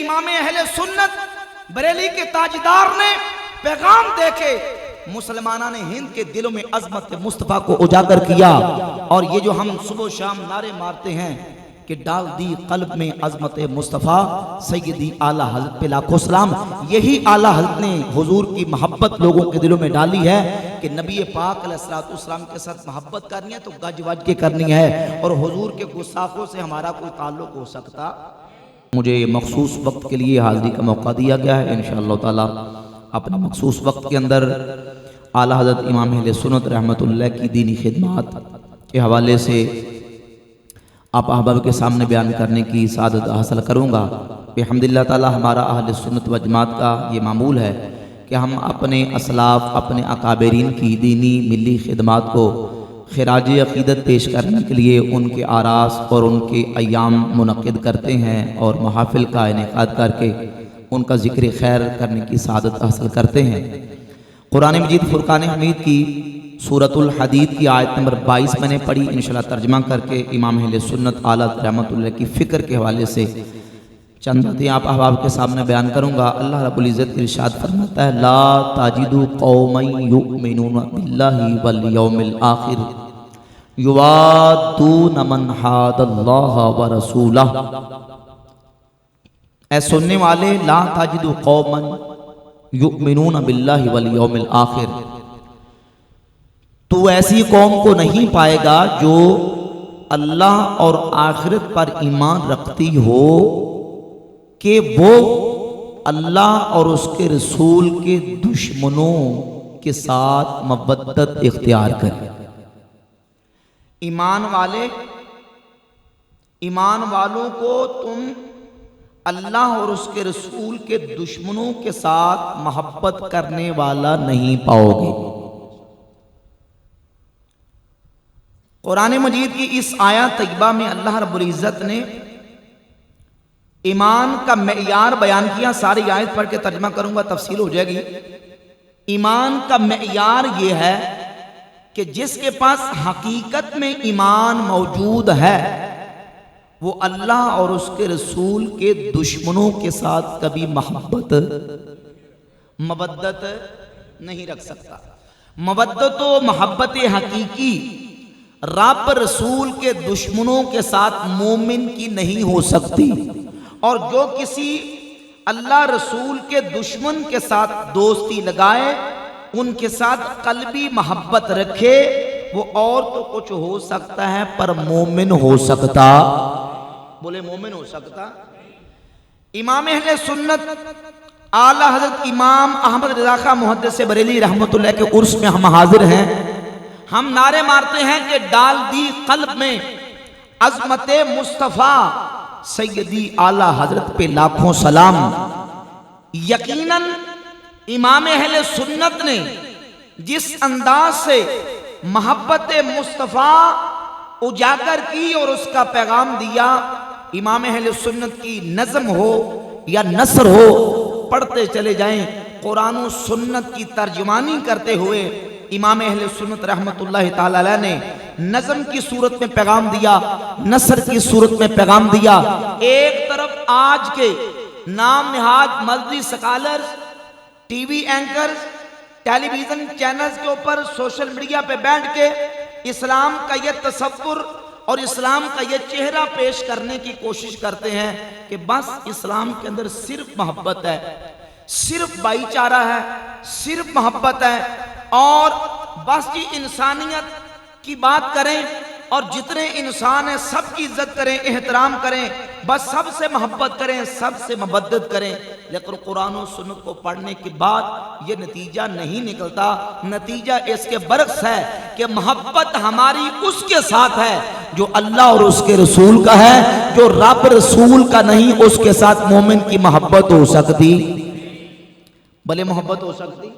इमाम अहले सुन्नत बरेली के ताजदार ने पैगाम देके मुसलमाना ने हिंद के दिलों में अजमत मुस्तफ़ा को उजागर किया। और ये जो हम सुबह शाम नारे मारते हैं कि डाल दी कल्ब में अजमत मुस्तफ़ा सैयदी आला हज़रत पे लाखों सलाम, यही आला हज़रत ने हुजूर की मोहब्बत लोगों के दिलों में डाली है कि नबी पाक अलैहिस्सलाम के साथ मोहब्बत करनी है तो गज वज के करनी है, और हुजूर के गुस्ताखों से हमारा कोई ताल्लुक हो सकता। मुझे मखसूस वक्त के लिए हाज़िरी का मौका दिया गया है। इंशाअल्लाह ताला अपने मखसूस वक्त के अंदर आला हज़रत इमाम अहले सुन्नत रहमतुल्लाह की दीनी खिदमत के हवाले से आप अहबाब के सामने बयान करने की सादत हासिल करूँगा। अल्हम्दुलिल्लाह ताला हमारा अहले सुन्नत व जमात का ये मामूल है कि हम अपने असलाफ, अपने अकाबरीन की दीनी मिली खिदमत को खिराज अक़ीदत पेश करने के लिए उनके आरास और उनके अयाम मुनक़िद करते हैं और महाफिल का इनेकाद करके उनका ज़िक्र खैर करने की सादत हासिल करते हैं। कुरान मजीद फुरकान हमीद की सूरतुल हदीद की आयत नंबर 22 मैंने पढ़ी। इंशाअल्लाह तर्जमा करके इमाम अहले सुन्नत आला रहमतुल्लाह की फ़िक्र के हवाले से चंद बातें आप अहबाब के सामने बयान करूँगा। अल्लाह रब्बुल इज़्ज़त इरशाद फरमाता है, ला ताजिदु कौमन युमिनूना बिल्लाहि वल यौमिल आखिर युवादून मन हादल्लाह व रसूलह। ऐ सुनने वाले, ला ताजिदु कौमन युमिनूना बिल्लाहि वल यौमिल आखिर, तो ऐसी कौम को नहीं पाएगा जो अल्लाह और आखिरत पर ईमान रखती हो कि वो अल्लाह और उसके रसूल के दुश्मनों के साथ मवद्दत इख्तियार करे। ईमान वालों को तुम अल्लाह और उसके रसूल के दुश्मनों के साथ मोहब्बत करने वाला नहीं पाओगे। कुरान मजीद की इस आयत तैयबा में अल्लाह रब्बुल इज़्ज़त ने ईमान का मेयार बयान किया। सारी आयत पढ़ के तर्जमा करूंगा, तफसील हो जाएगी। ईमान का मेयार ये है कि जिसके पास हकीकत में ईमान मौजूद है वो अल्लाह और उसके रसूल के दुश्मनों के साथ कभी मवद्दत नहीं रख सकता। मवद्दत व मोहब्बत हकीकी रब रसूल के दुश्मनों के साथ मोमिन की नहीं हो सकती, और जो किसी अल्लाह रसूल के दुश्मन के साथ दोस्ती लगाए, उनके साथ कल्बी मोहब्बत रखे, वो और तो कुछ हो सकता है पर मोमिन हो सकता। बोले मोमिन हो सकता। इमाम अहले सुन्नत आला हज़रत इमाम अहमद रज़ा खां मुहद्दिस बरेली रहमतुल्लाह के उर्स में हम हाजिर हैं। हम नारे मारते हैं कि डाल दी कल्ब में अज़मत मुस्तफ़ा सैयदी आला हज़रत पे लाखों सलाम। यकीनन इमाम अहले सुन्नत ने जिस अंदाज से मोहब्बत मुस्तफ़ा उजागर की और उसका पैगाम दिया, इमाम अहले सुन्नत की नज़म हो या नसर हो, पढ़ते चले जाएं। कुरान और सुन्नत की तर्जुमानी करते हुए इमाम अहले सुन्नत रहमतुल्लाह ताला अलैह ने नज़म की सूरत में पैगाम दिया, नसर की सूरत में पैगाम दिया। एक तरफ आज के नाम निहाद मजहबी scholars, TV anchors, television channels के ऊपर सोशल मीडिया पे बैठ के इस्लाम का ये तसव्वुर और इस्लाम का ये चेहरा पेश करने की कोशिश करते हैं कि बस इस्लाम के अंदर सिर्फ मोहब्बत है, सिर्फ भाईचारा है, सिर्फ मोहब्बत है, और बस जी इंसानियत की बात करें और जितने इंसान हैं सबकी इज्जत करें, एहतराम करें, बस सबसे मोहब्बत करें, सबसे मवद्दत करें। लेकिन कुरान और सुन्नत को पढ़ने के बाद ये नतीजा नहीं निकलता। नतीजा इसके बरक्स है कि मोहब्बत हमारी उसके साथ है जो अल्लाह और उसके रसूल का है, जो रब रसूल का नहीं उसके साथ मोमिन की मोहब्बत हो सकती। भले मोहब्बत हो सकती।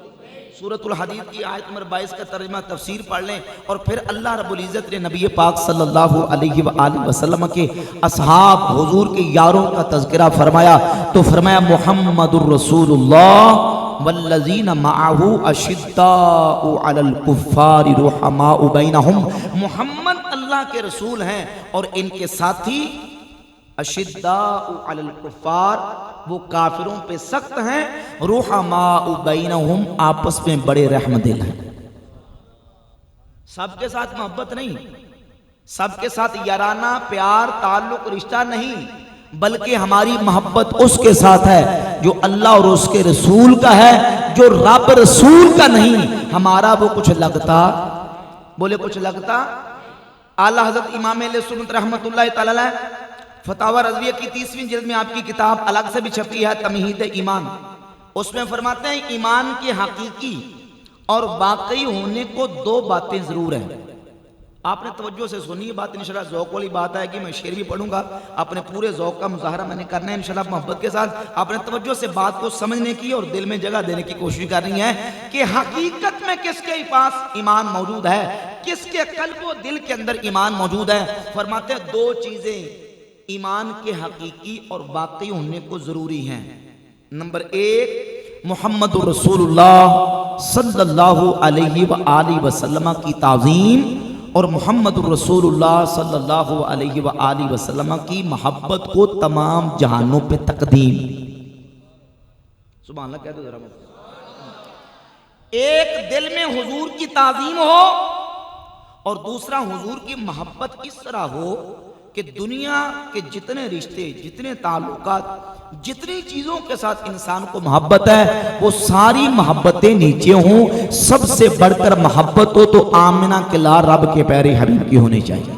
सूरतुल हदीद की आयत नंबर 22 का तर्जुमा तफसीर पढ़ लें, और फिर अल्लाह रब्बुल इज़्ज़त ने नबी पाक सल्लल्लाहु अलैहि वसल्लम के असहाब हुजूर के यारों का तज़किरा फरमाया, तो फरमाया मुहम्मदुर रसूलुल्लाह वल्लज़ीना मअहू अशिद्दाउ अलल कुफ़्फ़ारि रुहमाउ बैनहुम। मुहम्मद अल्लाह के रसूल हैं और इनके साथी अशिद्दाउ अलल कुफ्फार, वो काफिरों पे सख्त हैं, रुहमाउ बैनहुम, आपस में बड़े रहमदिल हैं। सबके साथ मोहब्बत नहीं, सबके साथ याराना प्यार ताल्लुक रिश्ता नहीं, बल्कि हमारी मोहब्बत उसके साथ है जो अल्लाह और उसके रसूल का है, जो रब रसूल का नहीं। हमारा वो कुछ लगता, बोले कुछ लगता। आला हजरत इमाम अहले सुन्नत रहमतुल्लाह तआला अलैह फतावा रज़विया की 30वीं जिल्द में आपकी किताब अलग से भी छपी है, तमहीद ईमान, उसमें फरमाते हैं ईमान के हकीकी और वाकई होने को दो बातें जरूर हैं। आपने तवज्जो से सुनी, बात इंशाल्लाह ज़ौक़ वाली बात है कि मैं शेर भी पढ़ूंगा, अपने पूरे ज़ौक़ का मुज़ाहरा मैंने करना है इंशाल्लाह मोहब्बत के साथ। आपने तवज्जो से बात को समझने की और दिल में जगह देने की कोशिश करनी है कि हकीकत में किसके पास ईमान मौजूद है, किसके क़ल्ब व दिल के अंदर ईमान मौजूद है। फरमाते हैं दो चीज़ें ईमान के हकीकी और वाकई होने को ज़रूरी हैं। नंबर एक, मुहम्मदुर रसूलुल्लाह सल्लल्लाहु अलैहि व आलिहि वसल्लम की ताज़ीम और मोहम्मदुर रसूलुल्लाह सल्लल्लाहु अलैहि व आलिहि वसल्लम की मोहब्बत को तमाम जहानों पे तकदीम। सुभान अल्लाह कह दो जरा। एक दिल में हुजूर की ताज़ीम हो और दूसरा हुजूर की मोहब्बत इस तरह हो कि दुनिया के जितने रिश्ते, जितने ताल्लुकात, जितनी चीजों के साथ इंसान को मोहब्बत है वो सारी मोहब्बतें नीचे हों। सबसे बढ़कर मोहब्बत हो तो आमिना के लाल रब के प्यारे हबीब की होनी चाहिए।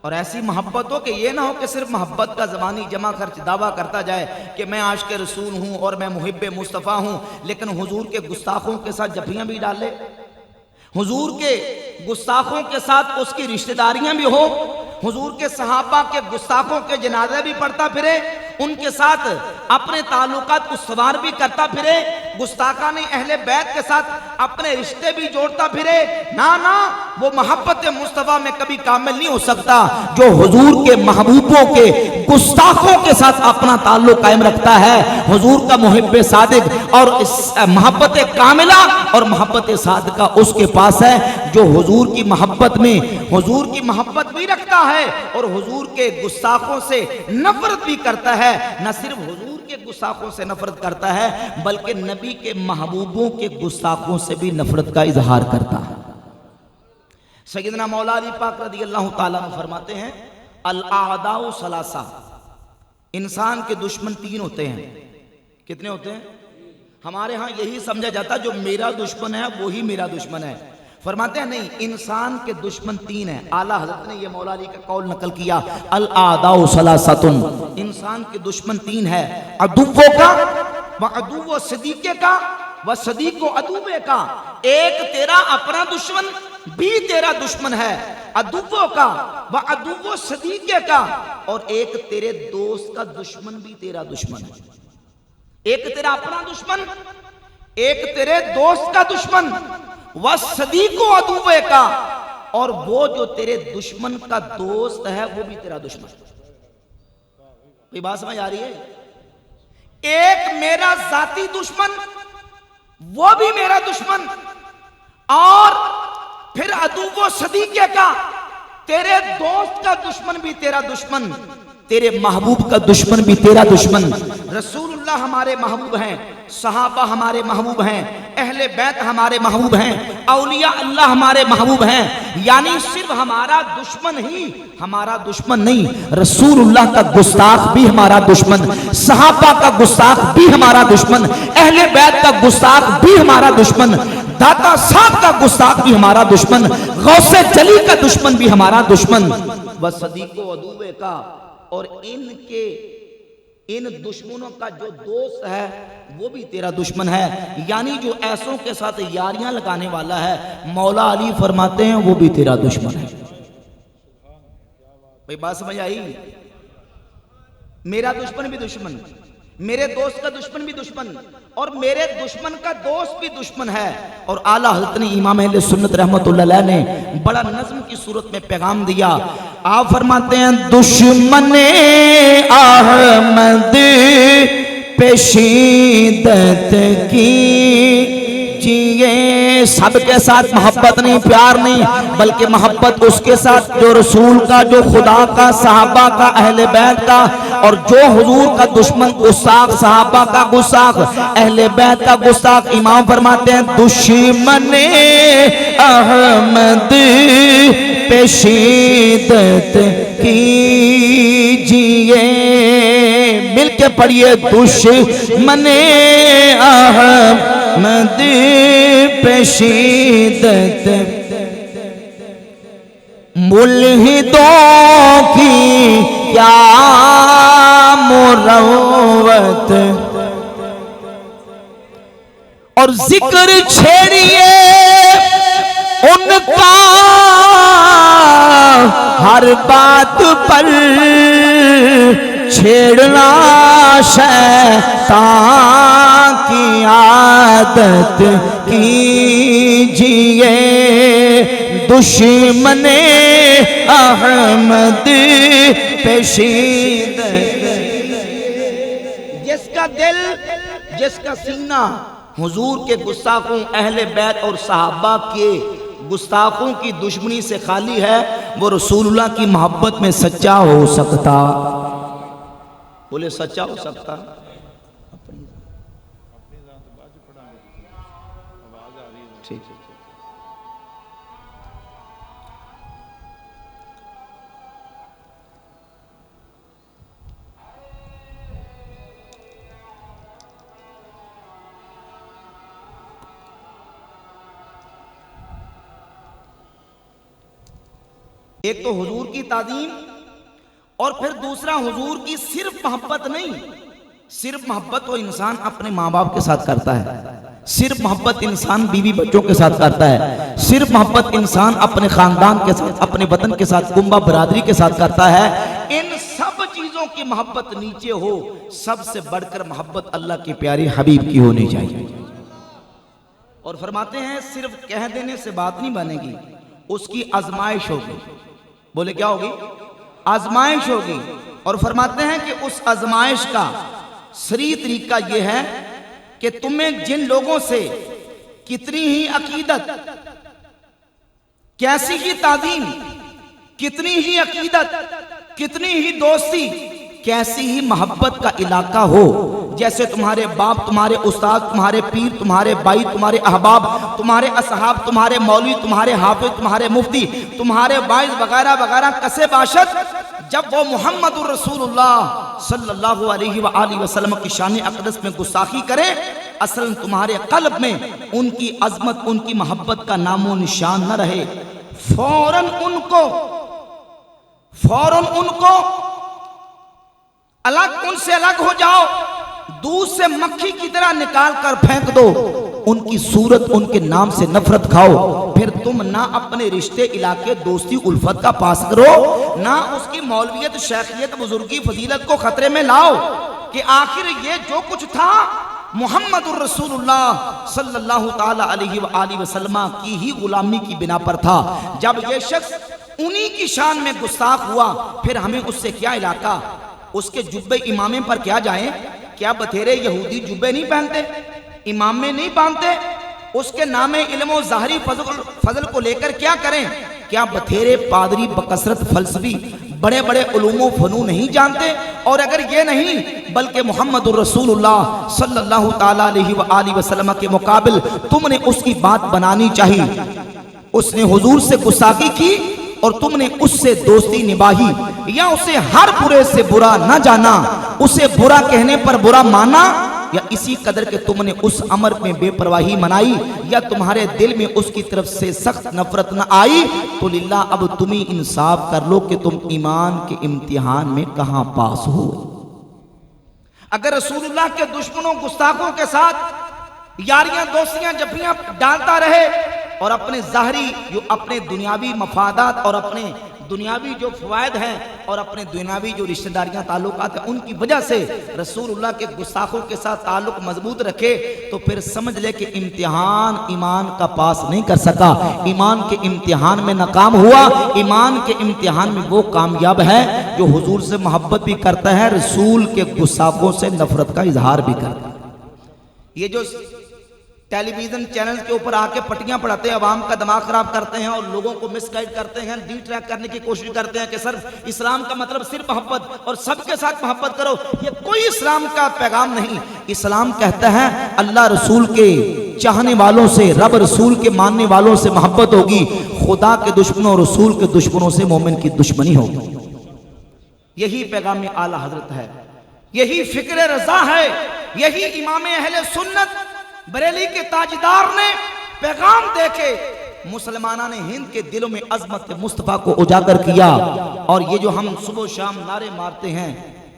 और ऐसी मोहब्बत हो कि ये ना हो कि सिर्फ मोहब्बत का ज़बानी जमा खर्च दावा करता जाए कि मैं आशिक़ रसूल हूँ और मैं मुहिब्बे मुस्तफ़ा हूँ, लेकिन हुजूर के गुस्ताखों के साथ जफियाँ भी डाले, हुजूर के गुस्ताखों के साथ उसकी रिश्तेदारियां भी हो, हुजूर के सहाबा के गुस्ताखों के जनाजे भी पढ़ता फिरे, उनके साथ अपने ताल्लुकात को सवार भी करता फिरे, गुस्ताखा ने अहले बैत के साथ अपने रिश्ते भी जोड़ता फिरे। ना ना, वो मोहब्बत मुस्तफ़ा में कभी कामिल नहीं हो सकता जो हुजूर के महबूबों के गुस्ताखों के साथ अपना ताल्लुक कायम रखता है। हुजूर का मुहिब्बे सादिक और मोहब्बत कामिला और मोहब्बत सादिका उसके पास है जो हुजूर की मोहब्बत में हुजूर की मोहब्बत भी रखता है और हुजूर के गुस्ताखों से नफरत भी करता है। न सिर्फ हुजूर के गुस्ताखों से नफरत करता है बल्कि नबी के महबूबों के गुस्ताखों से भी नफरत का इजहार करता है। सैयदना मौला अली पाक रज़ियल्लाहु ताला अन्हु फरमाते हैं, अल आदाउ सलासा, इंसान के दुश्मन तीन होते हैं। कितने होते हैं? हमारे यहाँ यही समझा जाता जो मेरा दुश्मन है वो ही मेरा दुश्मन है। फरमाते हैं नहीं, इंसान के दुश्मन तीन हैं। आला हज़रत ने यह मौला अली का कौल नकल किया, अल आदाउ सलासतुन, इंसान के दुश्मन तीन है, अदुव्वों का व अदुव्व सदीके का व सदीको अदुव्वे का। एक तेरा अपना दुश्मन भी तेरा दुश्मन है, अदुव्वों का व अदुव्व सदीके का, और एक तेरे दोस्त का दुश्मन भी तेरा दुश्मन है। एक तेरा अपना दुश्मन, एक तेरे दोस्त का दुश्मन, वह सदीको अदुव्वे का, और वो जो तेरे दुश्मन का दोस्त है वो भी तेरा दुश्मन। कोई बात समझ आ रही है? एक मेरा जाती दुश्मन, वो भी मेरा दुश्मन, और फिर अदुव्वो सदीके का, तेरे दोस्त का दुश्मन भी तेरा दुश्मन, तेरे महबूब का दुश्मन भी तेरा दुश्मन। रसूलुल्लाह हमारे महबूब हैं, सहाबा हमारे महबूब हैं, अहले बैत हमारे महबूब हैं, औलिया अल्लाह हमारे महबूब हैं। यानी सिर्फ हमारा दुश्मन ही हमारा दुश्मन नहीं, रसूलुल्लाह का गुस्ताख भी हमारा दुश्मन, सहाबा का गुस्ताख भी हमारा दुश्मन, अहले बैत का गुस्ताख भी हमारा दुश्मन, दाता साहब का गुस्ताख भी हमारा दुश्मन, गौसे जली का दुश्मन भी हमारा दुश्मन, व सदीको अदुव्वे का, और इन दुश्मनों का जो दोस्त है वो भी तेरा दुश्मन है। यानी जो ऐसों के साथ यारियां लगाने वाला है, मौला अली फरमाते हैं वो भी तेरा दुश्मन है। भाई बात समझ आई? मेरा दुश्मन भी दुश्मन, मेरे दोस्त का दुश्मन भी दुश्मन, और मेरे दुश्मन का दोस्त भी दुश्मन है। और आला हज़रत ने इमाम अहले सुन्नत रहमतुल्लाह अलैह ने बड़ा नज़्म की सूरत में पैगाम दिया। आप फरमाते हैं, दुश्मने अहमद पेशीदत की कीजिए। सबके साथ मोहब्बत नहीं, प्यार नहीं, बल्कि मोहब्बत उसके साथ जो रसूल का, जो खुदा का, सहाबा का, अहले बैत का, और जो हुजूर का दुश्मन गुस्ताख, सहाबा का गुस्ताख, अहले बैत का गुस्ताख। इमाम फरमाते हैं दुश्मन अहमद पे शिद्दत कीजिए। मिलके पढ़िए दुश्मन अहमद पे शिद्दत मुल्हिदों की क्या मुरव्वत। और जिक्र छेड़िए उनका हर बात पर, छेड़ना शैतान की आदत कीजिए। दुश्मन अहमद पे शिद्दत। जिसका दिल, जिसका सीना हुजूर के गुस्ताखों, अहले बैत और सहाबा के गुस्ताखों की दुश्मनी से खाली है, वो रसूलुल्लाह की मोहब्बत में सच्चा हो सकता। बोले सच्चा हो सकता। ठीक है। एक तो हुजूर की ताज़ीम, और फिर दूसरा हुजूर की सिर्फ मोहब्बत नहीं। सिर्फ मोहब्बत वो इंसान अपने माँ बाप के साथ करता है, सिर्फ मोहब्बत इंसान बीवी बच्चों के साथ करता है, सिर्फ मोहब्बत इंसान अपने खानदान के साथ, अपने वतन के साथ, कुंबा बरादरी के साथ करता है। इन सब चीजों की मोहब्बत नीचे हो, सबसे बढ़कर मोहब्बत अल्लाह के प्यारे हबीब की होनी चाहिए। और फरमाते हैं सिर्फ कह देने से बात नहीं बनेगी, उसकी आजमाइश होगी। बोले क्या होगी? आजमाइश होगी। और फरमाते हैं कि उस आजमाइश का सही तरीका यह है कि तुम्हें जिन लोगों से कितनी ही अकीदत, कैसी ही ताज़ीम, कितनी ही अकीदत, कितनी ही दोस्ती, कैसी ही मोहब्बत का इलाका हो, जैसे तुम्हारे बाप, तुम्हारे उस्ताद, तुम्हारे पीर, तुम्हारे भाई, तुम्हारे अहबाब, तुम्हारे असहाब, तुम्हारे मौलवी, तुम्हारे हाफिज, तुम्हारे मुफ्ती, तुम्हारे वाइज वगैरह वगैरह कसे बाशत, जब वो मोहम्मदुर रसूलुल्लाह सल्लल्लाहु अलैहि वसल्लम की शान अक़दस में गुस्ताखी करे, असल तुम्हारे कल्ब में उनकी अजमत, उनकी मोहब्बत का नामो निशान न रहे। फौरन उनको अलग, उनसे अलग हो जाओ, दूध से मक्खी की तरह निकाल कर फेंक दो, उनकी सूरत, उनके नाम से नफरत खाओ। फिर तुम ना अपने रिश्ते, इलाके, दोस्ती, उल्फत का पास करो, ना उसकी मौलवियत, शेखियत, बुजुर्गी, फजीलत को खतरे में लाओ कि आखिर ये जो कुछ था मुहम्मदुर रसूलुल्लाह सल्लल्लाहु ताला अलैहि वसल्लम की ही गुलामी की बिना पर था। जब ये शख्स उन्हीं की शान में गुस्ताख हुआ, फिर हमें उससे क्या इलाका? उसके जुब्बे इमामे पर क्या जाएं? क्या बथेरे यहूदी जुब्बे नहीं पहनते, इमामे नहीं बांधते? उसके नामे इल्म ज़ाहरी फजल को लेकर क्या करें? क्या बथेरे पादरी बकसरत फलसफी बड़े बड़े उलूम फनून नहीं जानते? और अगर ये नहीं बल्कि मोहम्मदुर रसूलुल्लाह सल्लल्लाहु ताला अलैहि वसल्लम के मुकाबिल तुमने उसकी बात बनानी चाहिए। उसने हुजूर से गुस्ताखी की और तुमने उससे दोस्ती निभाई, या उसे हर बुरे से बुरा न जाना, उसे बुरा कहने पर बुरा माना, या इसी कदर के तुमने उस अमर में बेपरवाही मनाई, या तुम्हारे दिल में उसकी तरफ से सख्त नफरत न आई, तो लिल्लाह अब तुम ही इंसाफ कर लो कि तुम ईमान के इम्तिहान में कहां पास हो। अगर रसूलुल्लाह के दुश्मनों, गुस्ताखों के साथ यारियां, दोस्तियां, जफियां डालता रहे और अपने ज़ाहरी जो अपने दुनियावी मफादात और अपने दुनियावी जो फ़वायद हैं और अपने दुनियावी जो रिश्तेदारियां, ताल्लुकात हैं, उनकी वजह से रसूलुल्लाह के गुस्ताखों के साथ ताल्लुक मजबूत रखे, तो फिर समझ ले कि इम्तिहान ईमान का पास नहीं कर सका, ईमान के इम्तिहान में नाकाम हुआ। ईमान के इम्तिहान में वो कामयाब है जो हुजूर से मोहब्बत भी करता है, रसूल के गुस्ताखों से नफरत का इजहार भी करता है। ये जो टेलीविजन चैनल के ऊपर आके पट्टियां पढ़ाते हैं, अवाम का दिमाग खराब करते हैं और लोगों को मिसगाइड करते हैं, डिट्रैक्ट करने की कोशिश करते हैं कि सर इस्लाम का मतलब सिर्फ मोहब्बत और सबके साथ मोहब्बत करो। ये कोई इस्लाम का पैगाम नहीं। इस्लाम कहता है अल्लाह रसूल के चाहने वालों से, रब रसूल के मानने वालों से मोहब्बत होगी, खुदा के दुश्मनों और रसूल के दुश्मनों से मोमिन की दुश्मनी होगी। यही पैगाम आला हजरत है, यही फिक्र रजा है, यही इमाम अहले सुन्नत बरेली के ताजदार ने पैगाम देके मुसलमाना ने हिंद के दिलों में अजमत मुस्तफ़ा को उजागर किया। और ये जो हम सुबह शाम नारे मारते हैं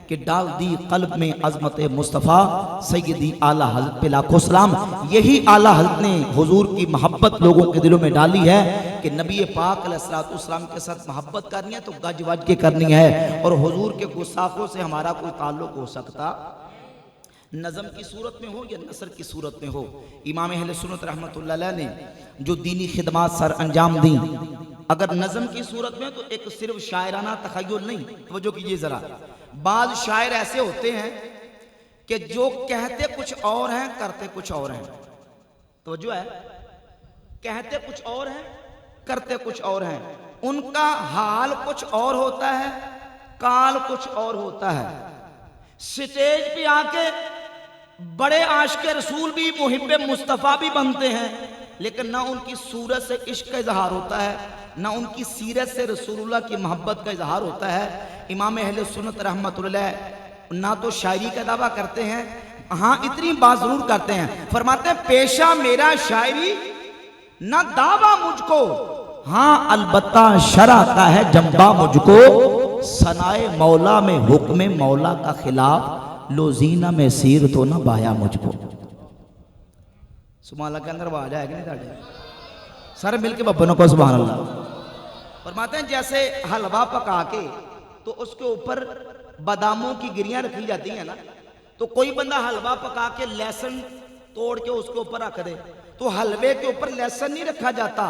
कि डाल दी कल्ब में अजमत मुस्तफ़ा सैयदी आला हज़रत पे लाखों सलाम, यही आला हज़रत ने हुजूर की मोहब्बत लोगों के दिलों में डाली है कि नबी पाक अलैहिस्सलाम के साथ मोहब्बत करनी है तो गज वज के करनी है, और हुजूर के गुस्ताखों से हमारा कोई ताल्लुक हो सकता, नज़म की सूरत में हो या नसर की सूरत में हो। इमाम अहले सुन्नत रहमतुल्लाह अलैह ने जो दीनी खिदमात सर अंजाम दी, अगर नज़म की सूरत में तो एक सिर्फ शायराना तखय्युल नहीं, तवज्जो कीजिए जरा। बाद शायर ऐसे होते हैं कि जो कहते कुछ और हैं करते कुछ और हैं, तवज्जो है, कहते कुछ और हैं करते कुछ और हैं, उनका हाल कुछ और होता है, काल कुछ और होता है। स्टेज पे आके बड़े आशिक़ रसूल भी मुहिब्बे मुस्तफ़ा भी बनते हैं, लेकिन ना उनकी सूरत से इश्क का इजहार होता है, ना उनकी सीरत से रसूलुल्लाह की मोहब्बत का इजहार होता है। इमाम अहले सुन्नत रहमतुल्लाह ना तो शायरी का दावा करते हैं, हाँ इतनी बात जरूर करते हैं, फरमाते हैं पेशा मेरा शायरी ना दावा मुझको, हाँ अलबत्ता शरा का है जंबा मुझको, सनाए मौला में हुक्म मौला का खिलाफ, लोजीना में सीर तो ना बाया मुझको। सुभान अल्लाह के अंदर आवाज आएगी नहीं ताड़े सारे मिलके बब्बनों को सुभान अल्लाह। फरमाते हैं जैसे हलवा पका के तो उसके ऊपर बादामों की गिरियां रखी जाती हैं ना, तो कोई बंदा हलवा पका के लहसुन तोड़ के उसके ऊपर रख दे, तो हलवे के ऊपर लहसुन नहीं रखा जाता,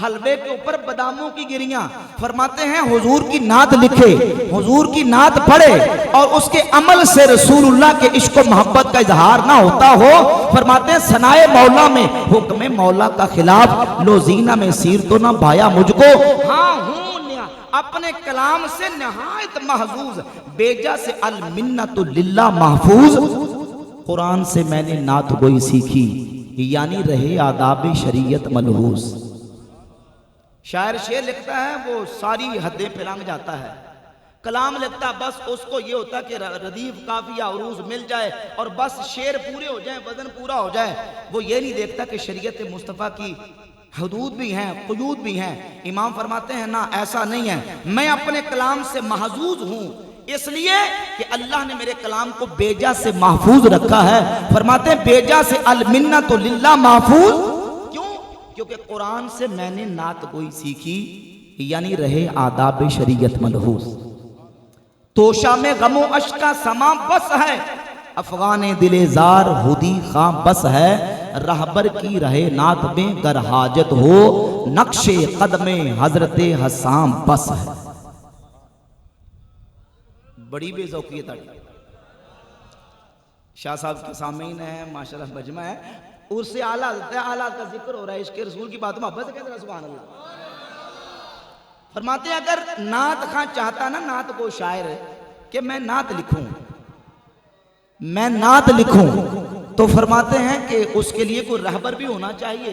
हलवे के ऊपर बादामों की गिरियां। फरमाते हैं हुजूर की नात लिखे, हुजूर की नात पढ़े और उसके अमल से रसूलुल्लाह के इश्क और मोहब्बत का इजहार ना होता हो, फरमाते हैं सनाए मौला में हुक्म मौला का खिलाफ, लोजीना में सीर तो ना भाया मुझको, हाँ हूँ अपने कलाम से नहायत महजूज, बेजा से अल मिन्नतु लिल्लाह महफूज, कुरान से मैंने नात गोई सीखी, यानी रहे आदाब शरीयत मनहूस। शायर शेर लिखता है वो सारी हदें पे लंघ जाता है, कलाम लिखता बस उसको ये होता कि रदीफ काफिया उरूज मिल जाए और बस शेर पूरे हो जाए, वजन पूरा हो जाए। वो ये नहीं देखता कि शरीयत मुस्तफ़ा की हदूद भी हैं, क़ुयूद भी हैं। इमाम फरमाते हैं ना ऐसा नहीं है, मैं अपने कलाम से महजूज हूँ इसलिए कि अल्लाह ने मेरे कलाम को बेजा से महफूज रखा है। फरमाते हैं बेजा से अल मिन्नतु लिल्लाह महफूज, क्यों? क्योंकि कुरान से मैंने नात गोई सीखी, यानी रहे आदाब शरीयत मनहूस। तोशा में गमो अश्क का समा बस है, अफगान दिले जार हुदी खां बस है, रहबर की रहे नात में गर हाजत हो, नक्शे कदमे हजरत हसाम बस है। बड़ी बेज़ौक़ियत है। शाह साहब के सामईन है, माशाल्लाह मजमा है, उससे आला का जिक्र हो रहा है, इश्क़ रसूल की बात मोहब्बत कहते हैं सुभान अल्लाह। फरमाते हैं अगर नात खां चाहता ना, नात को शायर कि मैं नात लिखूं, मैं नात लिखूं, तो फरमाते हैं कि उसके लिए कोई रहबर भी होना चाहिए।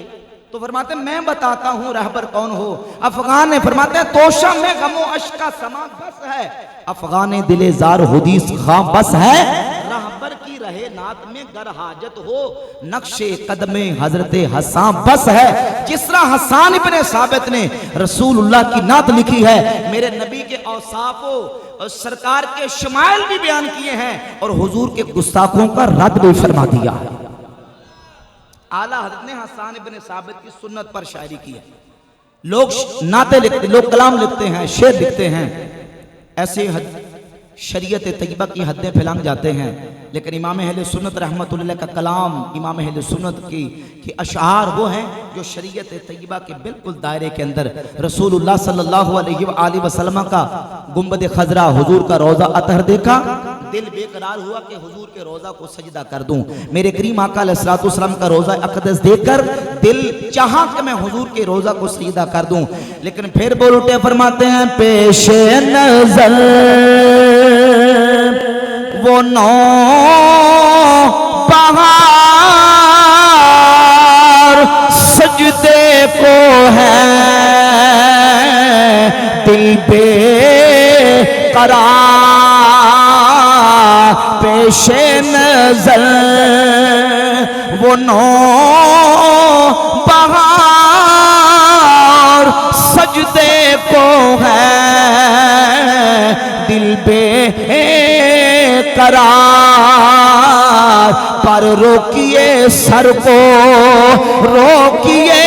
तो फरमाते हैं मैं बताता हूं रहबर कौन हो। अफगान ने फरमाते हैं तोशा में गमो अश्क का समा बस है, अफगान दिले जार हुदीस खां बस है, रहबर की रहे नात में गर हाजत हो, नक्शे कदमे हजरत हसान बस है। जिस तरह हसान इब्ने साबित ने रसूलुल्लाह की नात लिखी है, मेरे नबी के औसाफो और सरकार के शमाइल भी बयान किए हैं और हुजूर के गुस्ताखों का रद्द भी फरमा दिया है। आला हज़रत ने हसान इब्ने साबित की सुन्नत पर शायरी की है। लोग नाते लिखते, लोग कलाम लिखते हैं, शेर लिखते हैं, ऐसे शरीयत तैयबा की हदें फैलांग जाते हैं, लेकिन इमाम अहले सुन्नत रहमतुल्लाह का कलाम, इमाम अहले सुन्नत की अशआर वो हैं जो शरीयत तैयबा के बिल्कुल दायरे के अंदर, रसूलुल्लाह सल्लल्लाहु अलैहि वसल्लम का गुंबद खजरा, हुजूर का रोज़ा अतहर देखा, दिल बेकरार हुआ कि हुजूर के रोजा को सजदा कर दूं। मेरे करीम आका अलैहिस्सलातु वस्सलाम का रोजा अक़दस देखकर दिल चाहा कि मैं हुजूर के रोजा को सजदा कर दूं, लेकिन फिर बोल उठे, फरमाते हैं पेशे नजर वो नौ बहार सजदे को है दिल बेकरार, पेशे नजर वो नौ बहार सजदे को है दिल बेकरार, पर रोकिए सर को रोकिए,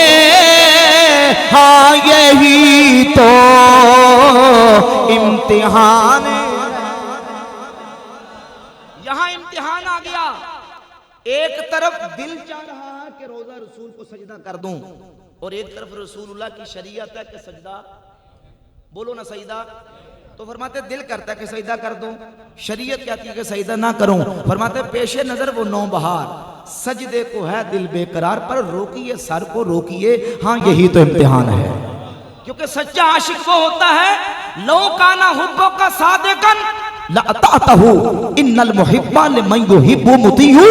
हाँ यही तो इम्तिहान। यहां इम्तिहान आ गया। एक तरफ दिल चाह रहा है कि रोजा रसूल को सजदा कर दूं, और एक तरफ रसूलुल्लाह की शरीयत है कि सजदा, बोलो ना सजदा, तो फरमाते दिल करता है कि सजदा कर दूं, शरीयत कहती है कि सजदा ना करूं। फरमाते पेशे नजर वो नौ बहार सजदे को है दिल बेकरार, पर रोकिए सर को रोकिए, हाँ यही तो इम्तिहान है। क्योंकि सच्चा आशिक वो होता है लो काना हुब्बो का सादिकन लअतातहु इन्नल मुहिब्बा लिमन युहिब्बु मुतीहु।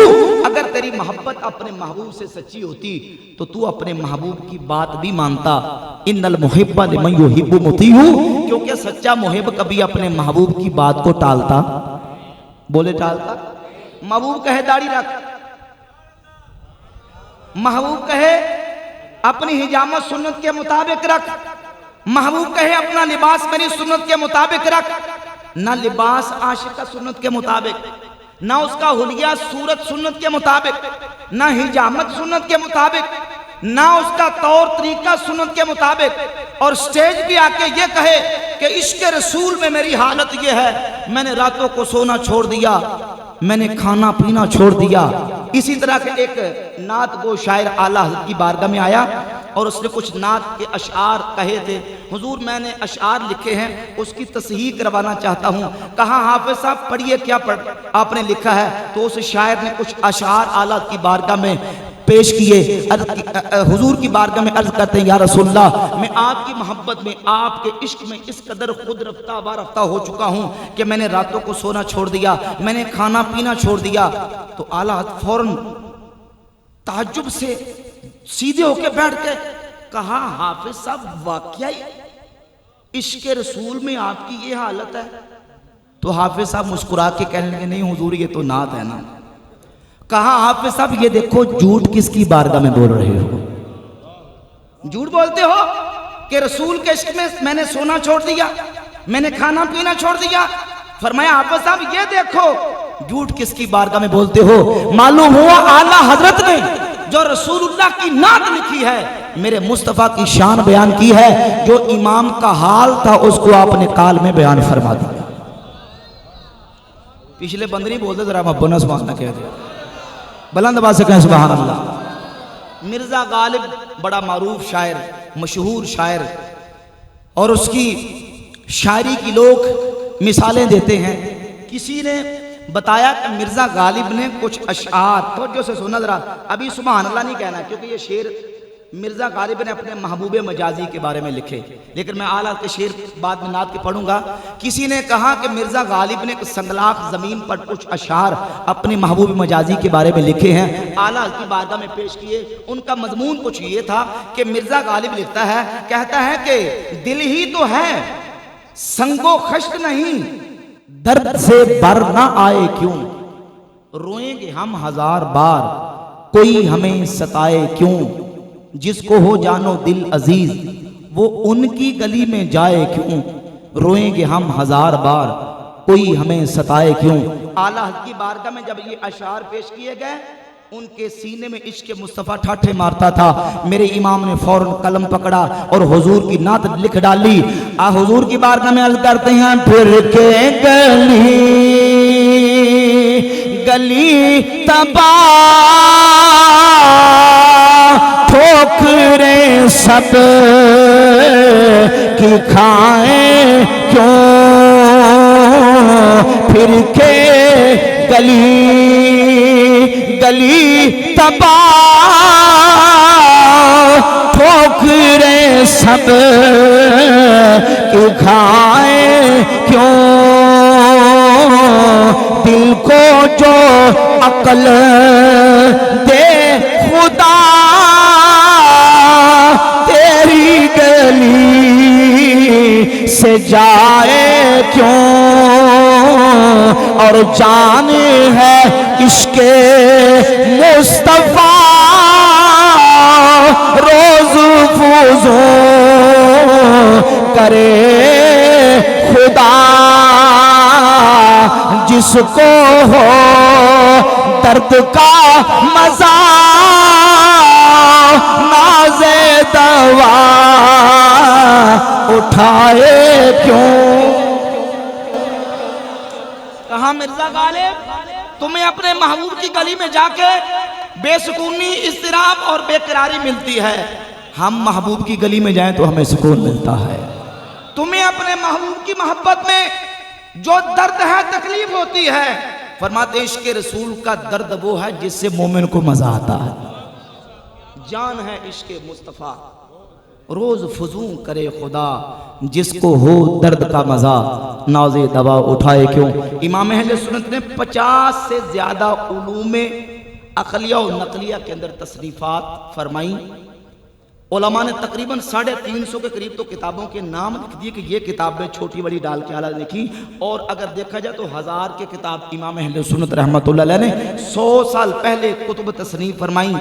अगर तेरी मोहब्बत अपने महबूब से सच्ची होती तो तू अपने महबूब की बात भी मानता। इन्नल मुहिब्बा लिमन युहिब्बु मुतीहु, क्योंकि सच्चा मुहिब कभी अपने महबूब की बात को टालता, बोले टालता। महबूब कहे दाढ़ी रख, महबूब कहे अपनी हिजामत सुन्नत के मुताबिक रख, महबूब कहे अपना लिबास मेरी सुन्नत के मुताबिक रख। ना लिबास आशिक का सुन्नत के मुताबिक, ना उसका हुलिया सूरत सुन्नत के मुताबिक, ना हिजामत सुन्नत के मुताबिक, ना उसका तौर तरीका सुन्नत के मुताबिक, और स्टेज पे आके ये कहे कि इश्क रसूल में मेरी हालत ये है, मैंने रातों को सोना छोड़ दिया, मैंने खाना पीना छोड़ दिया। इसी तरह के एक नात गो शायर आला हज़रत की बारगाह में आया और उसने कुछ नात के अशआर कहे थे। हुजूर मैंने अशआर लिखे हैं, उसकी तस्हीह करवाना चाहता हूँ। कहा हाफिज साहब पढ़िए क्या आपने लिखा है। तो उस शायर ने कुछ अशआर आला की बारगाह में पेश किए। हुजूर की बारगाह में अर्ज करते हैं, या रसूलल्लाह मैं आपकी मोहब्बत में, आपके इश्क में इस कदर खुद रफ्ता वारफ्ता हो चुका हूँ कि मैंने रातों को सोना छोड़ दिया, मैंने खाना पीना छोड़ दिया। तो आला फौरन ताज्जुब से सीधे होके बैठ के कहा, हाफिज साहब वाकई इश्क रसूल में आपकी ये हालत है। तो हाफिज साहब मुस्कुरा के कहने लगे, नहीं हुजूर ये तो नात है ना। कहा हाफिज साहब ये देखो झूठ किसकी बारगाह में बोल रहे हो, झूठ बोलते हो कि रसूल के इश्क में मैंने सोना छोड़ दिया, मैंने खाना पीना छोड़ दिया। फरमाया हाफिज साहब ये देखो झूठ किसकी बारगाह में बोलते हो। मालूम हुआ आला हजरत ने जो रसूलुल्लाह की नात लिखी है, मेरे मुस्तफा की शान बयान की है। जो इमाम का हाल था उसको आपने काल में बयान फरमा दिया। पिछले बंद नहीं बोलते, जरा मब्बना सुभान अल्लाह कह दिया, बुलंद आवाज से कहें सुभान अल्लाह। मिर्जा गालिब बड़ा मारूफ शायर, मशहूर शायर, और उसकी शायरी की लोग मिसालें देते हैं। किसी ने बताया कि मिर्जा गालिब ने कुछ अशआर, तवज्जो से सुना जरा, अभी सुभान अल्लाह नहीं कहना क्योंकि ये शेर मिर्जा गालिब ने अपने महबूबे मजाजी के बारे में लिखे, लेकिन मैं आला के शेर बाद में नात के पढ़ूंगा। किसी ने कहा कि मिर्जा गालिब ने संगलाख जमीन पर कुछ अशआर अपने महबूब मजाजी के बारे में लिखे हैं, आला की बारगाह में पेश किए। उनका मजमून कुछ ये था कि मिर्जा गालिब लिखता है, कहता है कि दिल ही तो है संगो खश्त नहीं, दर्द से बर ना आए क्यों, रोएंगे हम हजार बार कोई हमें सताए क्यों, जिसको हो जानो दिल अजीज वो उनकी गली में जाए क्यों, रोएंगे हम हजार बार कोई हमें सताए क्यों। आला की बारगाह में जब ये अशार पेश किए गए, उनके सीने में इश्क मुस्तफ़ा ठाठे मारता था। मेरे इमाम ने फौरन कलम पकड़ा और हुजूर की नात लिख डाली। हुजूर की बारगाह में अर्ज करते हैं, फिर के गली गली तबाह ठोकरे सब की खाए क्यों, फिर के गली गली तबाह ठोकरे सब कि खाए क्यों दिल को जो अकल दे खुदा तेरी गली से जाए क्यों और जान है इसके मुस्तफा रोज फूजो करे खुदा जिसको हो दर्द का मजा नाज़े दवा उठाए क्यों। कहा मिर्जा गालिब तुम्हें अपने महबूब की गली में जाके बेसुकूनी इस्तिराब और बेकरारी मिलती है, हम महबूब की गली में जाएं तो हमें सुकून मिलता है। तुम्हें अपने महबूब की मोहब्बत में जो दर्द है तकलीफ होती है, फरमाते इश्क़ रसूल का दर्द वो है जिससे मोमिन को मजा आता है। जान है इश्क़ मुस्तफ़ा रोज फजूं करे खुदा जिसको हो दर्द का मजा नाज़े दवा उठाए क्यों। इमाम अहले सुन्नत ने 50 से ज्यादा उलूमे अक़लिया और नक़लिया के अंदर तसनीफ़ात फरमाई। उलमा ने तकरीबन 350 के करीब तो किताबों के नाम लिख दिए कि ये किताबें छोटी बड़ी डाल के आला लिखी, और अगर देखा जाए तो 1000 के किताब इमाम अहले सुन्नत रहमतुल्लाह अलैह ने 100 साल पहले कुतुब तसनीफ फरमाई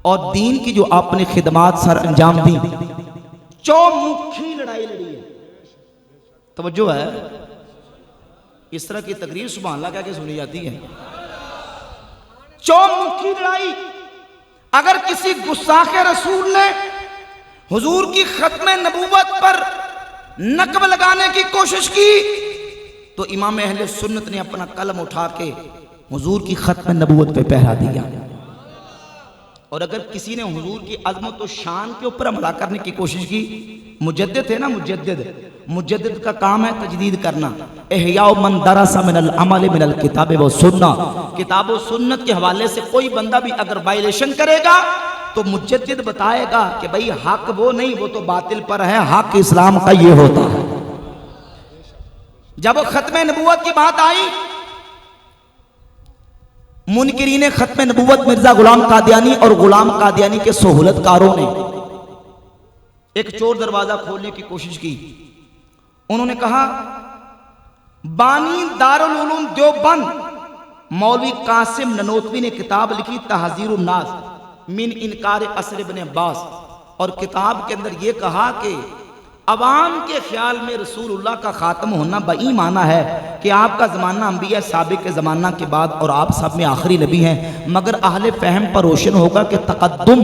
और दीन की जो आपने खिदमात सर अंजाम दी। चौमुखी लड़ाई लड़ी है, तवज्जो है, इस तरह की तकरीर सुभान अल्लाह कह के सुनी जाती है। चौमुखी लड़ाई, अगर किसी गुस्साखे रसूल ने हुजूर की खत्म नबूवत पर नकब लगाने की कोशिश की तो इमाम अहले सुन्नत ने अपना कलम उठा के हुजूर की खत्म नबूवत पे पहरा दिया। और अगर किसी ने हुजूर की अजमत और शान के ऊपर हमला करने की कोशिश की, मुजद्दिद है ना, मुजद्दिद का काम है तजदीद करना। इहया मन दरसा मिनल अमल मिनल किताब व सुन्ना, किताब व सुन्नत के हवाले से कोई बंदा भी अगर वायलेशन करेगा तो मुजद्दिद बताएगा कि भाई हक वो नहीं, वो तो बातिल पर है, हक इस्लाम का ये होता है। जब खत्म नबूवत की बात आई, मुनकिरीन खत्म नबूवत मिर्जा गुलाम कादियानी और गुलाम कादियानी के सहूलतकारों ने एक चोर दरवाजा खोलने की कोशिश की। उन्होंने कहा बानी दारुल उलूम देवबंद मौलवी कासिम ननोतवी ने किताब लिखी तहजीरुन नास मिन इनकार असर इब्न अब्बास, और किताब के अंदर यह कहा कि अवाम के ख्याल में रसूलुल्लाह का खात्म होना बई माना है कि आपका ज़माना अंबिया साबिक के ज़माना के बाद और आप सब में आखिरी नबी हैं, मगर अहले फहम पर रोशन होगा कि तक़द्दुम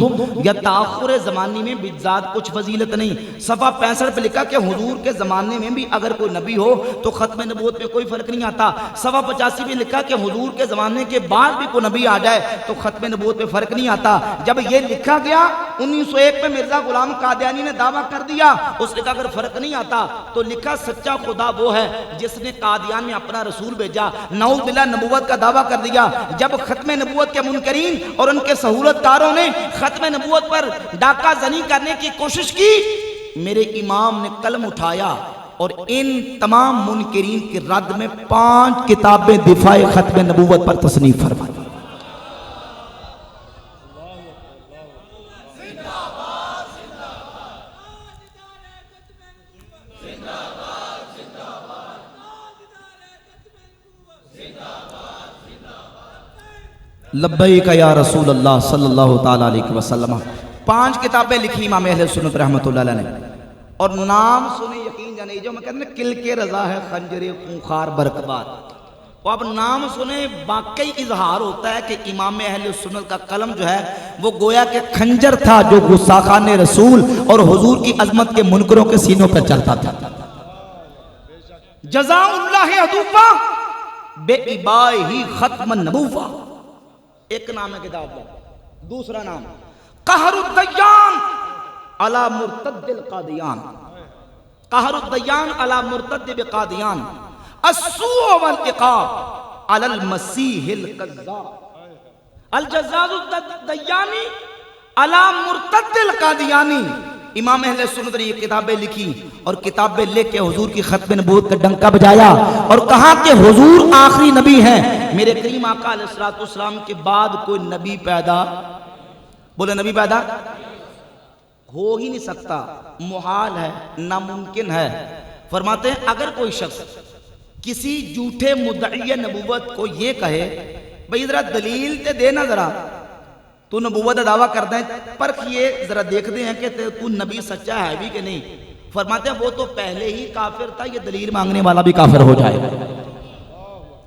या ताख़ुर ज़माने में बिज़ात कुछ फजीलत नहीं। सफ़ा 65 पे लिखा कि हुजूर के ज़माने में भी अगर कोई नबी हो तो ख़त्म नबूवत में कोई फ़र्क नहीं आता। सफ़ा 85 में लिखा कि हुजूर के ज़माने के बाद भी कोई नबी आ जाए तो ख़त्म नबूवत में फ़र्क नहीं आता। जब ये लिखा गया 1901 में मिर्ज़ा गुलाम कादियानी ने दावा कर दिया, उसने कहा अगर फ़र्क नहीं आता तो लिखा सच्चा खुदा वो है जिसने कादियान में अपना रसूल भेजा, नऊज़ बिल्लाह नबूवत का दावा कर दिया। जब खत्म नबूवत के मुनकरीन और उनके सहूलतकारों ने खत्म नबूवत पर डाका जनी करने की कोशिश की, मेरे इमाम ने कलम उठाया और इन तमाम मुनकरीन के रद्द में 5 किताबें दिफाए खत्म नबूवत पर तसनीफ फरमाई। लब्बैक या रसूल अल्लाह सल्लल्लाहु ताला अलैहि वसल्लम। 5 किताबें लिखी इमाम अहले सुन्नत रहमतुल्लाह अलैह ने, और नाम सुने यकीन जाने जो मैं कहते किल के रजा है खंजरे खूंखार बरकबार। और अब नाम सुने वाकई इजहार होता है कि इमाम अहले सुन्नत का कलम जो है वो गोया के खंजर था जो गुस्साखान रसूल और हुजूर की अजमत के मुनकरों के सीनों पर चलता था। जज़ाउल्लाह अदूबा बेइबाही खत्म नबूवा, एक नाम है किताब का। दूसरा नाम कहरुद्दय्यान अला मुर्तद्दिल कादियान, कहरुद्दय्यान अला मुर्तद्दिल कादियान, अस्सू वल इक़ाब अलल मसीहिल कज़्ज़ाब अल जज़्ज़ाज़ु दय्यानी अला मुर्तद्दिल कादियानी। इमाम अहले सुन्नत ने ये किताबें लिखी और किताबें लेके हुजूर की खत्म नबूवत का डंका बजाया और कहा कि हुजूर आखिरी नबी हैं। मेरे करीम आका अलैहिस्सलातु वस्सलाम के बाद कोई नबी पैदा, बोले नबी पैदा हो ही नहीं सकता, मुहाल है, नामुमकिन है। फरमाते हैं अगर कोई शख्स किसी झूठे मुद्दई नबूवत को ये कहे भाई जरा दलील ते देना, जरा तू नबूवत का दावा करता है, परख ये जरा देखते हैं कि तू नबी सच्चा है भी कि नहीं। फरमाते हैं वो तो पहले ही काफिर था, ये दलील मांगने वाला भी काफिर हो जाएगा।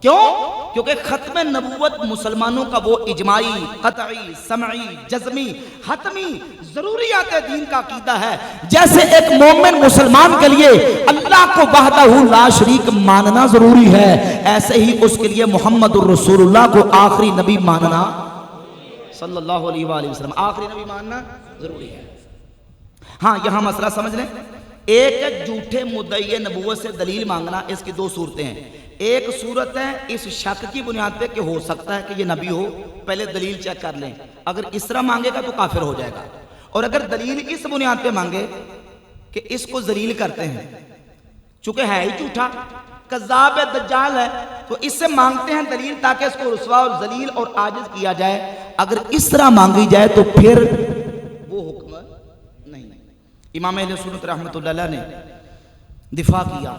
क्यों? क्योंकि खत्म नबूवत मुसलमानों का वो इजमाई, कतई, समई, जज़मी, हतमी जरूरियात दीन का अकीदा है। जैसे एक मोमिन मुसलमान के लिए अल्लाह को वहदहू ला शरीक मानना जरूरी है, ऐसे ही उसके लिए मोहम्मदुर रसूलुल्लाह को आखिरी नबी मानना, सल्लल्लाहु अलैहि वसल्लम आखिरी नबी मानना जरूरी है। हाँ, यहां मसला समझ लें। एक झूठे मुद्दई नबूवत से दलील मांगना, इसकी दो सूरतें हैं। एक सूरत है इस शक की बुनियाद पे कि हो सकता है कि ये नबी हो, पहले दलील चेक कर लें, अगर इस तरह मांगेगा तो काफिर हो जाएगा। और अगर दलील इस बुनियाद पे मांगे कि इसको जलील करते हैं, चूंकि है ही झूठा, कज़्ज़ाब है, दज्जाल है, तो इससे मांगते हैं दलील ताकि इसको रुस्वा और जलील और आजिज किया जाए। अगर इस तरह मांगी जाए तो फिर वो हुक्म नहीं। इमाम अहले सुन्नत रहमतुल्लाह अलैह ने दिफा किया।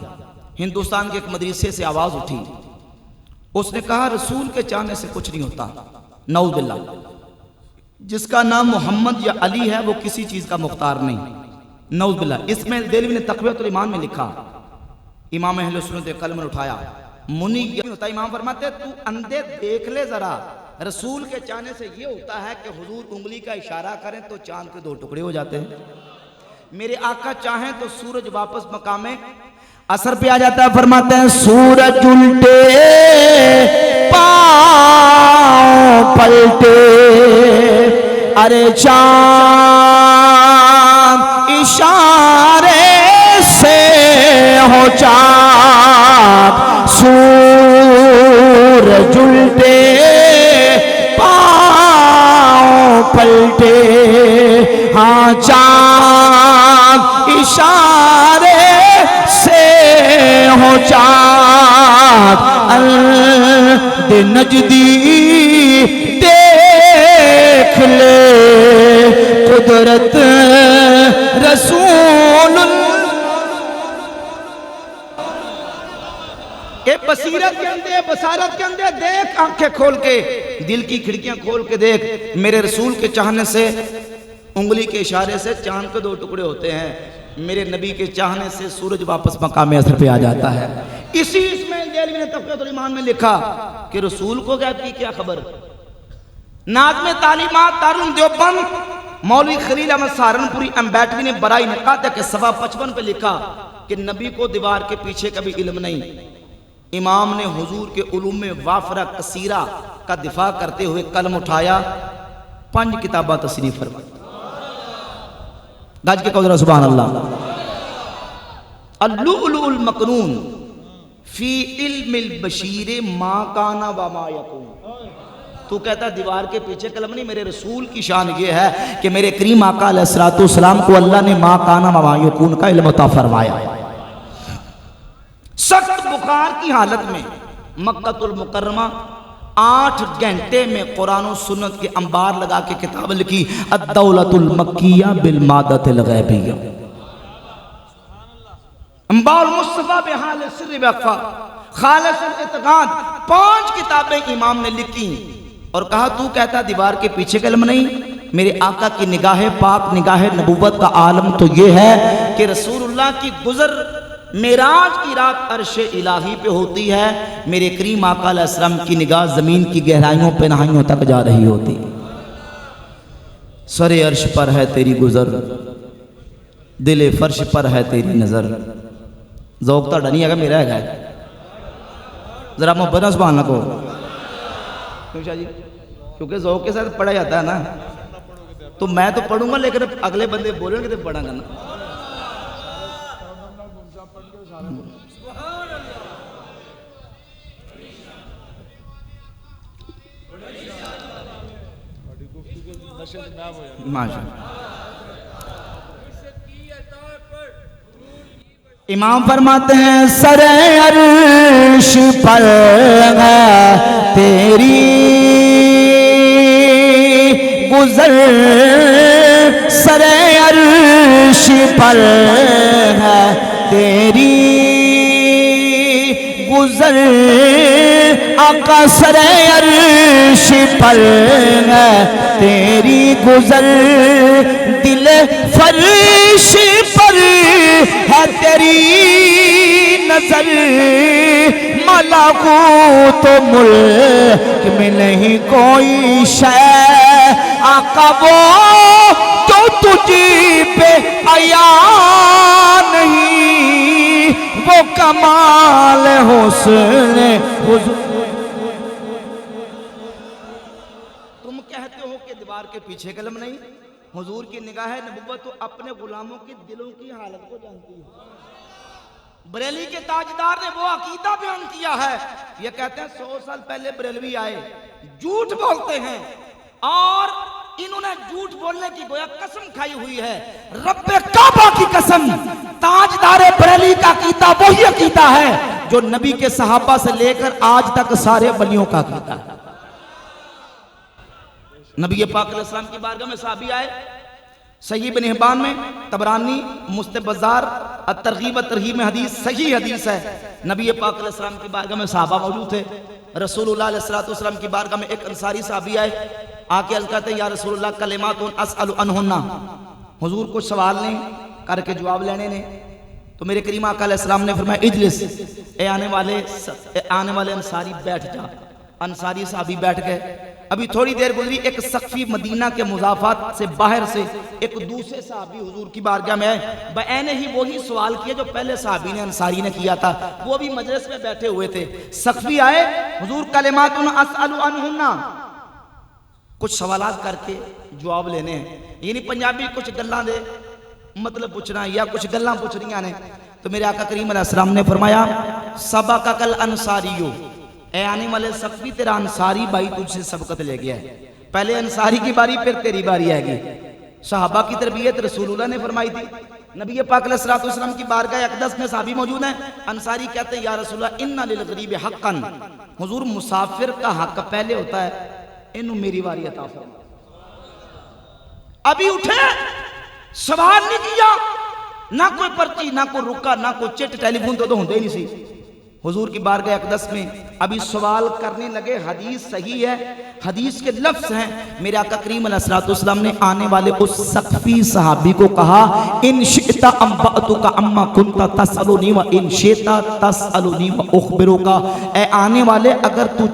हिंदुस्तान के एक मदरसे से आवाज उठी, उसने कहा रसूल के चाहने से कुछ नहीं होता, नऊज़ बिल्लाह। जिसका नाम मोहम्मद या अली है वो किसी चीज का मुख्तार नहीं, नऊज़ बिल्लाह। इसमें देलवी ने तक़वियतुल ईमान में लिखा, इमाम अहले सुन्नत ने कलम उठाया, मुनी ये होता। इमाम फरमाते तू अंधे देख ले जरा, रसूल के चाहने से ये होता है कि हुजूर उंगली का इशारा करें तो चांद के दो टुकड़े हो जाते हैं। मेरे आका चाहें तो सूरज वापस मकामे असर पे आ जाता है। फरमाते हैं सूरज उल्टे पांव पलटे, अरे चांद इशारे से हो चांद, सूरज उल्टे पांव पलटे, हाँ चांद इशारे से हो चाँद, दे नजदी देख ले कुदरत रसूल। बसीरत के अंदर, बसारत के अंदर देख, आंखें खोल के, दिल की खिड़कियां खोल के देख, मेरे रसूल के चाहने से, उंगली के इशारे से चांद के दो टुकड़े होते हैं, मेरे नबी के चाहने से सूरज वापस मकाम असर पे आ जाता है। इसी इसमें देलवी ने तक़वियतुल ईमान में लिखा कि रसूल को गैब की क्या खबर। नाज़्म तालीमात दारुल देवबंद मौलवी खलील अहमद सहारनपुरी अम्बेडकरी ने बराई निकात के सफ़ा 55 पे लिखा कि नबी को दीवार के पीछे कभी इल्म नहीं। इमाम ने हुजूर के उलूम में वाफरा कसीरा का दिफा करते हुए कलम उठाया, 5 किताबा तस्नीफ फरमा। गाज के कौजरा सुभान अल्लाह। अल-लुअलुउल मकनून फी इल्मिल बशीर मा काना व मा यकून। तू कहता दीवार के पीछे कलम नहीं, मेरे रसूल की शान ये है कि मेरे करीम आका अलैहिस्सलातु वस्सलाम को अल्लाह ने मा काना व मा यकून का इल्म अता फरमाया। सख्त बुखार की हालत में मक्कतुल मुकर्रमा 8 घंटे में कुरान और सुन्नत के अंबार लगा के किताब लिखी, अद-दौलतुल मक्किया बिल मादतिल गैबिया, अंबार मुस्तफा बिहाल सिर्र वक़फ़ा, खालिसुल इत्क़ाद, 5 किताबें इमाम ने लिखी और कहा तू कहता दीवार के पीछे कलम नहीं, मेरे आका की निगाह पाक, निगाह नबूवत का आलम तो ये है कि रसूलुल्लाह की गुज़र मेराज की रात अर्श इलाही पे होती है, मेरे करीम आका अलैहिस्सलाम की निगाह जमीन की गहराइयों पे नहाइयों तक जा रही होती। सरे अर्श पर है तेरी गुजर, दिले फर्श पर है तेरी नजर। ज़ौक़ तो डनी है मेरा है, जरा मोहब्बत ना सुभान अल्लाह को, क्यों शाह जी? क्योंकि ज़ौक़ के साथ पढ़ा जाता है ना, तो मैं तो पढ़ूंगा लेकिन अगले बंदे बोलेंगे तो पढ़ांगा ना। इमाम फरमाते हैं सरे अर्श पर है तेरी गुजर, सरे अर्श पर है तेरी गुजर, आका सरे अर्श पर है तेरी गुजर, दिल फर्श पर है तेरी नजर, मलाकूत मुल्क में नहीं कोई शय, आका वो जो तुझी पे आया नहीं, वो कमाल हुस्न हुजूर। तुम कहते हो कि दीवार के पीछे कलम नहीं, हुजूर की निगाह नबुव्वत तो अपने गुलामों के दिलों की हालत को जानती है। बरेली के ताजदार ने वो अकीदा बयान किया है, ये कहते हैं 100 साल पहले बरेलवी आए, झूठ बोलते हैं और इन्होंने झूठ बोलने की गोया कसम खाई हुई है, रब्बे काबा की कसम। ताजदार बरेली का अकीदा वही अकीदा है जो नबी के सहाबा से लेकर आज तक सारे वलियों का अकीदा है। नबी पाक अलैहि सलाम की बारगाह में सहाबी आए, सही इब्न हिब्बान में, तबरानी, मुस्तद बाजार, तरगीब तरहीब में हदीस, सही हदीस है। नबी पाक अलैहि सलाम की बारगाह में सहाबा मौजूद थे। रसूलुल्लाह अलैहि सलाम की बारगाह में एक अंसारी सहाबी आए, आके अर्ज करते हैं या रसूलुल्लाह कलिमातुन अस्अलु अनहुन्ना, हुजूर कुछ सवाल नहीं करके जवाब लेने ने। तो मेरे करीम आका अलैहि सलाम ने फरमाया इजलिस, ए आने वाले अंसारी बैठ जा। अंसारी साहबी बैठ गए। अभी थोड़ी देर गुजरी, एक सख्फी मदीना के मुजाफात से बाहर से एक दूसरे साहबी हुजूर की बारगाह में आए, बयाने ही वही सवाल किए जो पहले साहबी ने अंसारी ने किया था। वो भी मजलिस में बैठे हुए थे। सख्फी आए, हुजूर कलिमातुन अस्अलु अनहुन्ना, कुछ सवालात करके जवाब लेने हैं, यानी पंजाबी कुछ गल्लां दे मतलब पूछना या कुछ गल्लां पूछ रही ने। तो मेरे आका करीम अलैहि सलाम ने फरमाया सबा का कल अंसारियो, ए आने वाले सख्फी तेरा अंसारी भाई तुझसे सबकत ले गया है। पहले अंसारी की बारी, फिर तेरी बारी आएगी। सहाबा की तरबियत रसूलुल्लाह ने फरमाई थी। नबी पाक अलैहि सलाम की बारगाह अक़दस में साहबी मौजूद हैं। अंसारी कहते हैं या रसूलल्लाह इन्ना लिल गरीब हक़्क़न, हुजूर मुसाफिर का हक पहले होता है, इन्हू मेरी बारी अता फरमा। अभी उठे, सवाल नहीं किया, ना कोई पर्ची, ना कोई रुका, ना कोई चिट, टेलीफोन तो होंगे ही नहीं सी। हुजूर की बारगाह अक़दस में अभी सवाल करने लगे। हदीस सही है, हदीस के लफ्ज़ हैं। मेरे आका करीम अलैहिस्सलाम ने आने वाले उस सख्फी सहाबी को कहा इन शिता अम्बातुका अम्मा कुंता तसअलुनी व इन शिता तसअलुनी व उखबिरुका, ए आने वाले अगर तू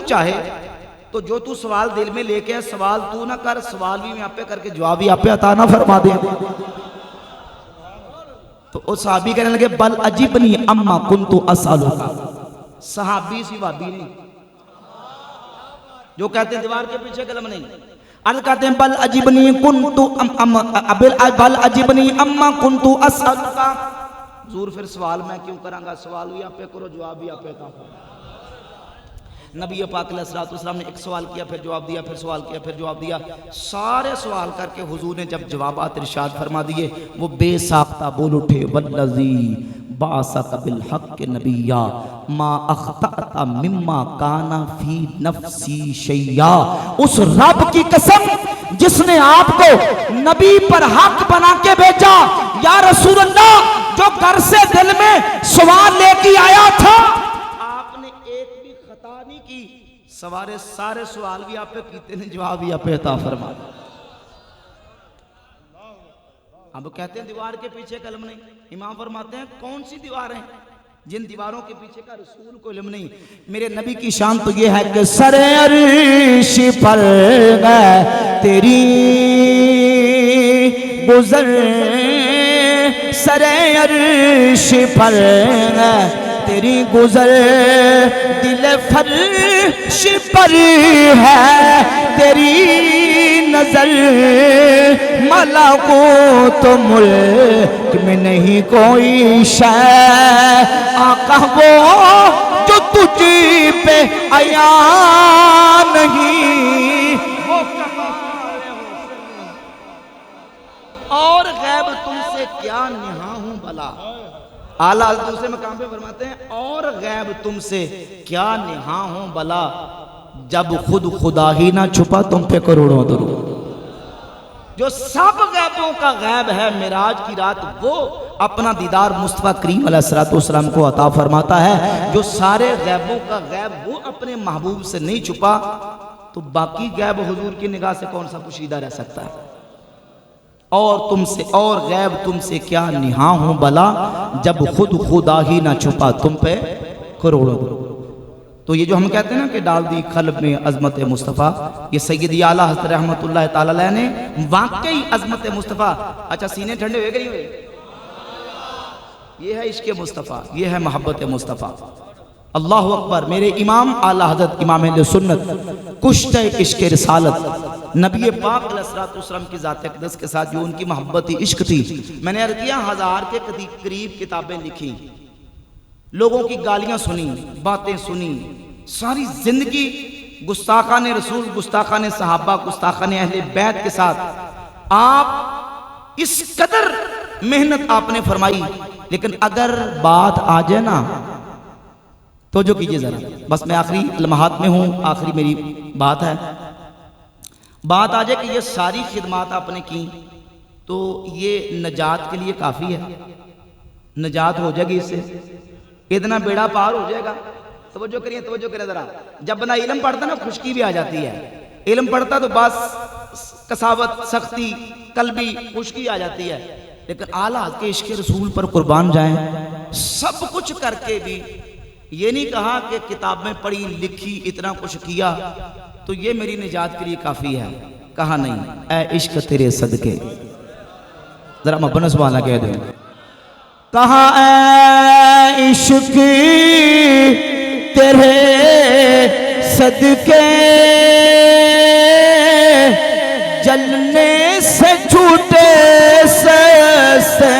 चाहे तो जो तू सवाल दिल में लेके सवाल तू ना कर, सवाल भी मैं आपे करके जवाब भी आपे अता ना फरमा दे। तो उस सहाबी कहने लगे बल अजीबनी अम्मा कुंतु असअलुका, सहाबी सी वाबी नहीं जो कहते हैं दीवार के पीछे कलम नहीं, अर्ज कहते हैं बल अजीबनी अम्मा कुंतु असअलुका। हुजूर फिर सवाल मैं क्यों करांगा, सवाल भी आपे करो, जवाब भी आपे अता फरमा। नबी पाक अलैहिस्सलाम ने एक सवाल किया, फिर जवाब दिया, फिर सवाल किया, फिर जवाब दिया। सारे सवाल करके हुजूर ने जब जवाबात इरशाद फरमा दिए, वो बेसाख्ता बोल उठे वल्लज़ी बाअसका बिल हक़्क़ नबिय्या मा अख़्तअता मिम्मा काना फी नफ्सी शैया। उस रब की कसम जिसने आपको नबी पर हक बना के भेजा, या रसूलल्लाह जो घर से दिल में सवाल लेके आया था, की सवारे सारे सवाल भी आप पे कीते ने, जवाब भी आप पे अता फरमा। अब कहते हैं दीवार के पीछे कलम नहीं। इमाम फरमाते हैं कौन सी दीवार है जिन दीवारों के पीछे का रसूल को इल्म नहीं। मेरे नबी की शान तो ये है कि सरे अर्श पर तेरी गुजर, सरे अर्श पर तेरी गुजर, दिल फर्श पर है तेरी नजर, मलाकुत मुल्क में नहीं कोई शय, आका वो जो तुझी पे आया नहीं वो कमाल हुस्न, और गैब तुमसे क्या निहा हूं भला। आला दूसरे मकाम पे फरमाते हैं और गैब तुमसे क्या निहा हूं भला, जब खुद खुदा ही ना छुपा तुम पे करोड़ों दरूद। जो सब गैबों का गैब है मिराज की रात, वो अपना दीदार मुस्तफा करीम अलैहिस्सलाम को अता फरमाता है। जो सारे गैबों का गैब वो अपने महबूब से नहीं छुपा, तो बाकी गैब हुजूर की निगाह से कौन सा पोशीदा रह सकता है। और तुमसे और गैब तुमसे क्या निहा हूं भला, जब खुद खुदा ही ना छुपा तुम पे करोड़ों। तो ये जो हम कहते हैं ना कि डाल दी कल्ब में अजमत मुस्तफ़ा, ये सैयदी आला हज़रत रहमतुल्लाह ताला अलैह ने वाकई अजमत मुस्तफ़ा। अच्छा सीने ठंडे हुए कि नहीं हुए? ये है इश्क़ मुस्तफ़ा, ये है मोहब्बत मुस्तफ़ा। अल्लाह अकबर। मेरे इमाम आला हज़रत इमाम अहले सुन्नत कुश्ते इश्क़ रिसालत नबी पाक अलैहिस्सलाम की ज़ात अक़दस के साथ जो उनकी मोहब्बत इश्क थी, मैंने अर्ज़ किया 1000 के करीब किताबें लिखी, लोगों की गालियां सुनी, बातें सुनी, सारी जिंदगी गुस्ताखाने रसूल, गुस्ताखाने सहाबा, गुस्ताखाने अहले बैत के साथ आप इस कदर मेहनत आपने फरमाई। लेकिन अगर बात आ जाए ना तो जो कीजिए जरा, बस मैं आखिरी लम्हात में हूं, आखिरी मेरी बात है। बात आ जाए कि ये सारी खिदमात आपने की तो ये नजात के लिए काफ़ी है, नजात हो जाएगी इससे, इतना बेड़ा पार हो जाएगा। तवज्जो करिए, तवज्जो करिए जरा। जब बंदा इल्म पढ़ता ना खुशकी भी आ जाती है, इल्म पढ़ता तो बस कसावत, सख्ती, कल्बी खुशकी आ जाती है। लेकिन आला के इश्क़ रसूल पर कुर्बान जाएं, सब कुछ करके भी ये नहीं कहा कि किताब में पढ़ी लिखी इतना कुछ किया तो ये मेरी निजात के लिए काफ़ी है। कहा नहीं, ऐ इश्क तेरे सदके, जरा मब्बन सुभान कह दो। कहा ऐ इश्क तेरे सदके, जलने से छूटे सस्ते,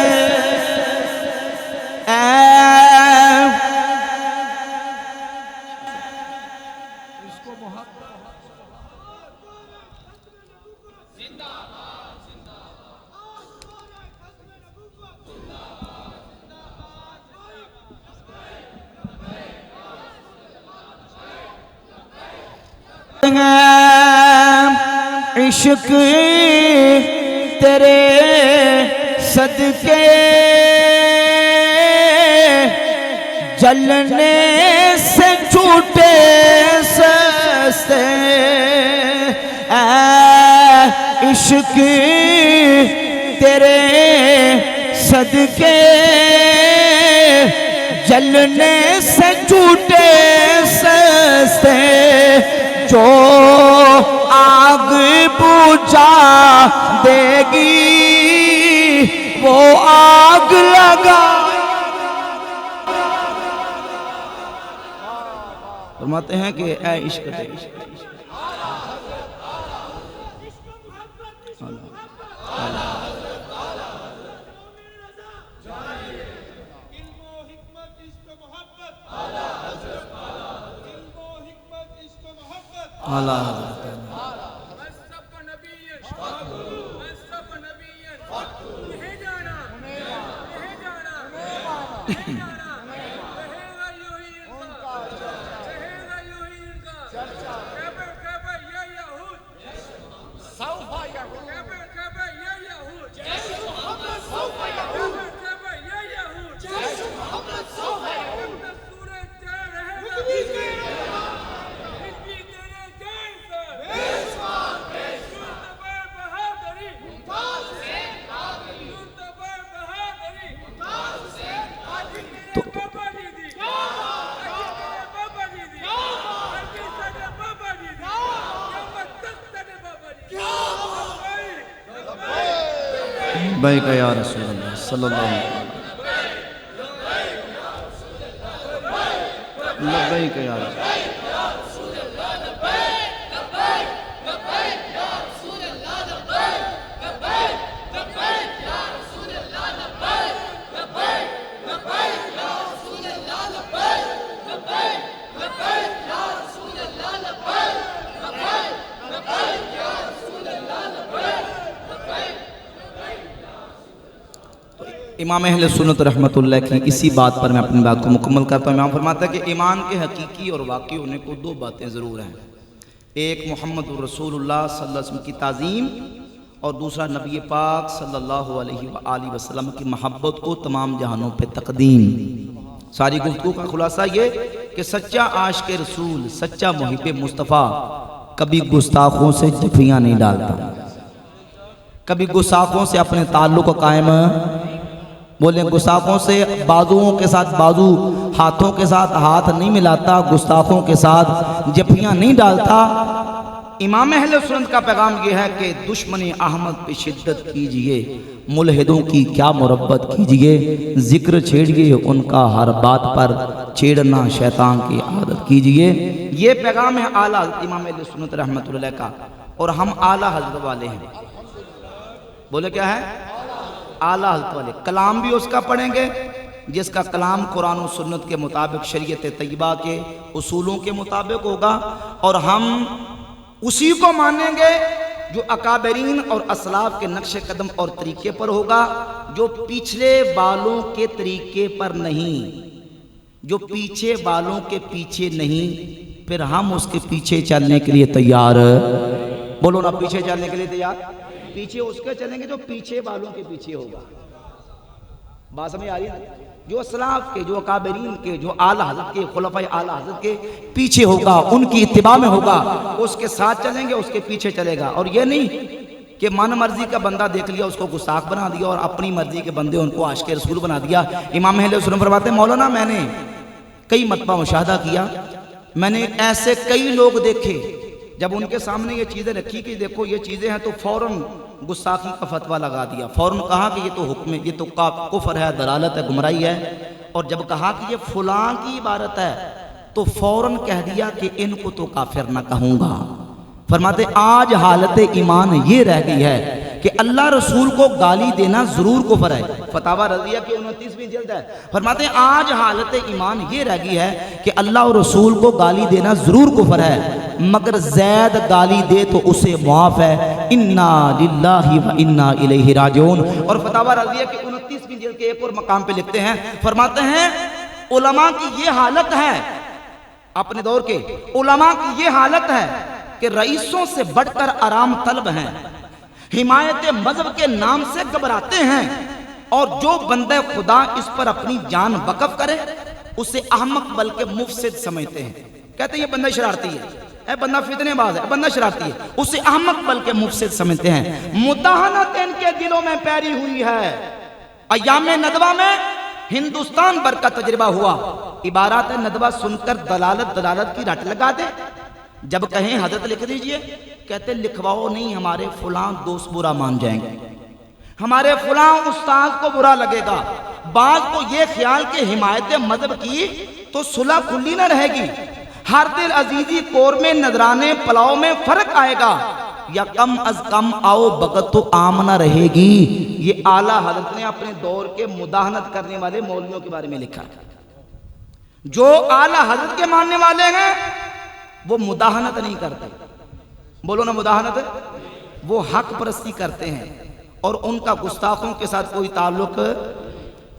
इश्क तेरे सदके, जलने से छूटे सस्ते, इश्क तेरे सदके, जलने से छूटे सस्ते, जो आग बुझा देगी वो आग लगा। फरमाते हैं कि ऐ इश्क भाई का या रसूल अल्लाह सल्लल्लाहु अलैहि वसल्लम, लब्बैक या रसूल। इमाम अहले सुन्नत रहमतुल्लाह की इसी बात पर मैं अपनी बात को मुकम्मल करता हूँ। इमाम फरमाता है कि ईमान के हकीकी और वाकई होने को दो बातें ज़रूर हैं, एक मोहम्मद रसूलुल्लाह सल्लल्लाहु अलैहि वसल्लम की ताज़ीम और दूसरा नबी पाक सल्लल्लाहु अलैहि वसल्लम की मोहब्बत को तमाम जहानों पे तकदीम। सारी गुफ्तगू का खुलासा ये कि सच्चा आशिक़ रसूल, सच्चा मुहिब मुस्तफ़ा कभी गुस्ताखों से जफियाँ नहीं डालता, कभी गुस्ताखों से अपने ताल्लुक़ कायम, बोले गुस्ताखों से बाजुओं के साथ बाजू, हाथों के साथ हाथ नहीं मिलाता, गुस्ताखों के साथ जफियाँ नहीं डालता। इमाम अहले सुन्नत का पैगाम यह है कि दुश्मनी अहमद पे शिद्दत कीजिए, मुल्हिदों की क्या मुरब्बत कीजिए, जिक्र छेड़िए उनका हर बात पर, छेड़ना शैतान की आदत कीजिए। ये पैगाम है आला इमाम अहले सुन्नत रहमतुल्लाह का, और हम आला हज़रत वाले हैं। बोले क्या है? आला हज़रत वाले। कलाम भी उसका पढ़ेंगे जिसका कलाम कुरान और सुन्नत के मुताबिक, शरीयत तैयबा के उसूलों के मुताबिक होगा, और हम उसी को मानेंगे जो अकाबरीन और असलाफ के नक्शे कदम और तरीके पर होगा, जो पिछले वालों के तरीके पर नहीं, जो पीछे वालों के पीछे नहीं, फिर हम उसके पीछे चलने के लिए तैयार। बोलो ना, पीछे चलने के लिए तैयार। पीछे उसके चलेंगे जो पीछे वालों के पीछे होगा। बात समझ आ रही है? जो असलाफ के, जो अकाबरीन के, जो आला हज़रत के, खुलफाए आला हज़रत के पीछे होगा, उनकी इत्तिबा में होगा, उसके साथ चलेंगे, उसके पीछे चलेगा। और ये नहीं कि मन मर्जी का बंदा देख लिया उसको गुस्ताख बना दिया, और अपनी मर्जी के बंदे उनको आशिक़ रसूल बना दिया। इमाम अहले सुन्नत फरमाते हैं, मौलाना मैंने कई मरतबा मुशाहदा किया, मैंने ऐसे कई लोग देखे जब उनके सामने ये चीज़ें रखी कि देखो ये चीज़ें हैं, तो फ़ौरन गुस्ताखी का फतवा लगा दिया, फ़ौरन कहा कि ये तो हुक्म है, ये तो कुफ्र है, दलालत है, गुमराही है। और जब कहा कि ये फलां की इबारत है तो फ़ौरन कह दिया कि इनको तो काफिर ना कहूँगा। फरमाते आज हालत ईमान ये रह गई है कि अल्लाह रसूल को गाली देना ज़रूर कुफ्र है। फतावा रज़िया की 29वीं जिल्द है। फरमाते आज हालत ईमान ये रह गई है कि अल्लाह और रसूल को गाली देना ज़रूर कुफ्र है, मगर ज़ैद गाली दे तो उसे मुआफ़ है। इन्ना लिल्लाहि व इन्ना इलैहि राजिऊन। और फतावा रज़िया की 29वीं जिल्द के एक और मकाम पे लिखते हैं, फरमाते हैं उलमा की ये हालत है, अपने दौर के उलमा की ये हालत है कि रईसों से बढ़कर आराम तलब हैं, हिमायत मजहब के नाम से घबराते हैं, और जो बंदे खुदा इस पर अपनी जान वक़फ़ करे उसे अहमक बल्कि मुफसिद समझते हैं। कहते हैं ये बंदा शरारती है, बंदा फितनेबाज है, बंदा शरारती है, उसे अहमक बल्कि मुफसिद समझते हैं। मुदाहनत इनके दिलों में पैरी हुई है। अय्याम नदवा में हिंदुस्तान भर का तजर्बा हुआ, इबारात नदवा सुनकर दलालत दलालत की रट लगा दे। जब कहें हजरत लिख दीजिए, कहते लिखवाओ नहीं, हमारे फलां दोस्त बुरा मान जाएंगे, हमारे फलां उस्ताद को बुरा लगेगा। बात को ये ख्याल के हिमायत मजहब की तो सुलह खुली न रहेगी, हर दिल अजीजी कोर में नजराने पलाव में फर्क आएगा, या कम अज कम आओ बगत तो आमना रहेगी। ये आला हजरत ने अपने दौर के मुदाहनत करने वाले मौलवियों के बारे में लिखा। जो आला हजरत के मानने वाले हैं वो मुदाहनत नहीं करते, बोलो ना मुदाहनत, वो हक परस्ती करते हैं, और उनका गुस्ताखों के साथ कोई ताल्लुक,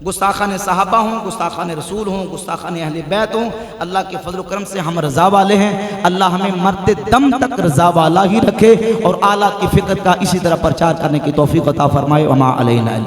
गुस्ताखान सहाबा हों, गुस्ताखान रसूल हों, गुस्ताखान अहले बैत हों, अल्लाह के फजल करम से हम रज़ा वाले हैं। अल्लाह हमें मरते दम तक रज़ा वाला ही रखे, और आला की फ़िक्र का इसी तरह प्रचार करने की तौफीक अता फरमाए। वमा अलैना।